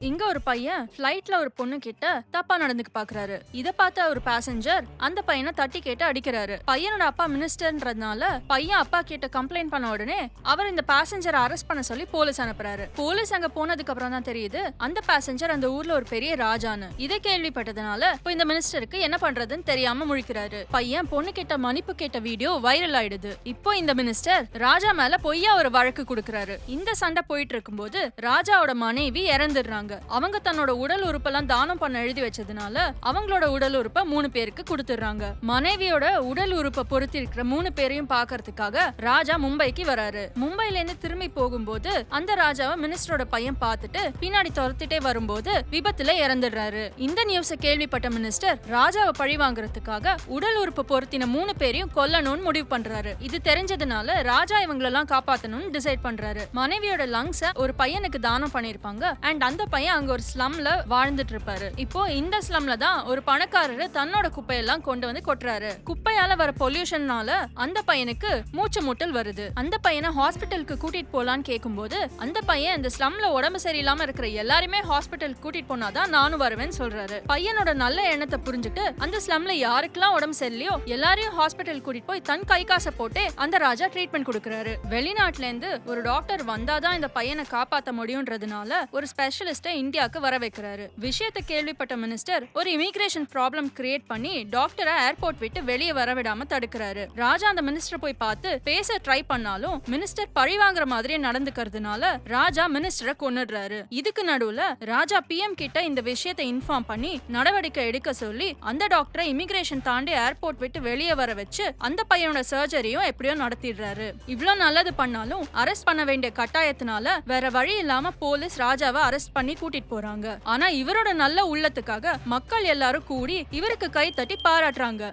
இங்க ஒரு பையன் ஃபிளைட்ல ஒரு பொண்ணு கிட்ட தப்பா நடந்துக்க பாக்குறாரு. இத பார்த்த ஒரு பேசஞ்சர் அந்த பையனை தட்டி கேட்டு அடிக்கிறாரு. பையனோட அப்பா மினிஸ்டர்ன்றதுனால பையன் அப்பா கிட்ட கம்ப்ளைண்ட் பண்ண உடனே அவர் இந்த பேசஞ்சரை அரெஸ்ட் பண்ண சொல்லி போலீஸ் அனுப்புறாரு. போலீஸ் அங்க போனதுக்கு அப்புறம் தான் தெரியுது அந்த பேசஞ்சர் அந்த ஊர்ல ஒரு பெரிய ராஜான்னு. இதை கேள்விப்பட்டதுனால இப்போ இந்த மினிஸ்டருக்கு என்ன பண்றதுன்னு தெரியாம முழிக்கிறாரு. பையன் பொண்ணு கிட்ட மன்னிப்பு கேட்ட வீடியோ வைரல் ஆயிடுது. இப்போ இந்த மினிஸ்டர் ராஜா மேல பொய்யா ஒரு வழக்கு கொடுக்கறாரு. இந்த சண்டை போயிட்டு இருக்கும்போது ராஜாவோட மனைவி இறந்துடுறாங்க. அவங்க தன்னோட உடல் உறுப்பெல்லாம் தானம் பண்ண எழுதி வச்சதுனால அவங்களோட உடல் உறுப்பை 3 பேருக்கு கொடுத்துடுறாங்க. மனைவியோட உடல் உறுப்பை பொறுத்தி இருக்கிற 3 பேரையும் பாக்குறதுக்காக ராஜா மும்பைக்கு வராரு. மும்பைல இருந்து திரும்பி போகும்போது அந்த ராஜாவை மினிஸ்டரோட பையன் பார்த்துட்டு பின்னாடி துரத்திட்டே வரும்போது விபத்துல இறந்துடுறாரு. இந்த நியூஸை கேள்விப்பட்ட மினிஸ்டர் ராஜாவை பழி வாங்குறதுக்காக உடல் உறுப்பு பொருத்தின 3 பேரையும் கொல்லணும்னு முடிவு பண்றாரு. இது தெரிஞ்சதுனால ராஜா இவங்களெல்லாம் காப்பாத்தணும்னு டிசைட் பண்றாரு. மனைவியோட லங்ஸ ஒரு பையனுக்கு தானம் பண்ணிருப்பாங்க. அண்ட் அந்த பையன் அங்க ஒரு ஸ்லம்ல வாழ்ந்துட்டு இருப்பாரு. இப்போ இந்த ஸ்லம்ல தான் ஒரு பணக்காரரு தன்னோட குப்பையெல்லாம் கொண்டு வந்து கொட்டுறாரு. குப்பையால வர பொல்யூஷன்னால அந்த பையனுக்கு மூச்சு முட்டல் வருது. அந்த பையனை ஹாஸ்பிட்டலுக்கு கூட்டிட்டு போலான்னு கேட்கும்போது அந்த பையன் இந்த ஸ்லம்ல உடம்பு சரியில்லாம இருக்கிற எல்லாருமே ஹாஸ்பிட்டலுக்கு கூட்டிட்டு போனாதான் நானும் வருவேன்னு சொல்றாரு. பையனோட நல்ல எண்ணத்தை புரிஞ்சுட்டு அந்த ஸ்லம்ல யாருக்கெல்லாம் உடம்பு சரியில்லையோ எல்லாரையும் ஹாஸ்பிட்டல் கூட்டிட்டு போய் தன் கை காசை போட்டு அந்த ராஜா ட்ரீட்மெண்ட் கொடுக்கறாரு. வெளிநாட்டுல இருந்து ஒரு டாக்டர் வந்தாதான் இந்த பையனை காப்பாத்த முடியும்ன்றதுனால ஒரு ஸ்பெஷலிஸ்ட இந்தியாவுக்கு வர வைக்கிறாரு. விஷயத்தை கேள்விப்பட்ட மினிஸ்டர் ஒரு இமிகிரேஷன் ப்ராப்ளம் கிரியேட் பண்ணி டாக்டரை ஏர்போர்ட் விட்டு வெளியே வர விடாம தடுக்கிறாரு. ராஜா அந்த மினிஸ்டர் போய் பார்த்து பேச ட்ரை பண்ணாலும் மினிஸ்டர் பழி வாங்குற மாதிரியே நடந்துக்கிறதுனால ராஜா மினிஸ்டரை கொன்னுடுறாரு. இதுக்கு நடுவுல ராஜா பிஎம் கிட்ட இந்த விஷயத்தை இன்ஃபார்ம் பண்ணி நடவடிக்கை எடுக்க சொல்லி அந்த டாக்டரை இமிகிரேஷன் தாண்டி ஏர்போர்ட் விட்டு வெளியே வர வச்சு அந்த பையனோட சர்ஜரியும் எப்படியோ நடத்திடுறாரு. இவ்ளோ நல்லது பண்ணாலும் அரெஸ்ட் பண்ண வேண்டிய கட்டாயத்தினால வேற வழி இல்லாம போலீஸ் ராஜாவை அரெஸ்ட் பண்ணி கூட்டிட்டு போறாங்க. ஆனா இவரோட நல்ல உள்ளத்துக்காக மக்கள் எல்லாரும் கூடி இவருக்கு கை தட்டி பாராட்டுறாங்க.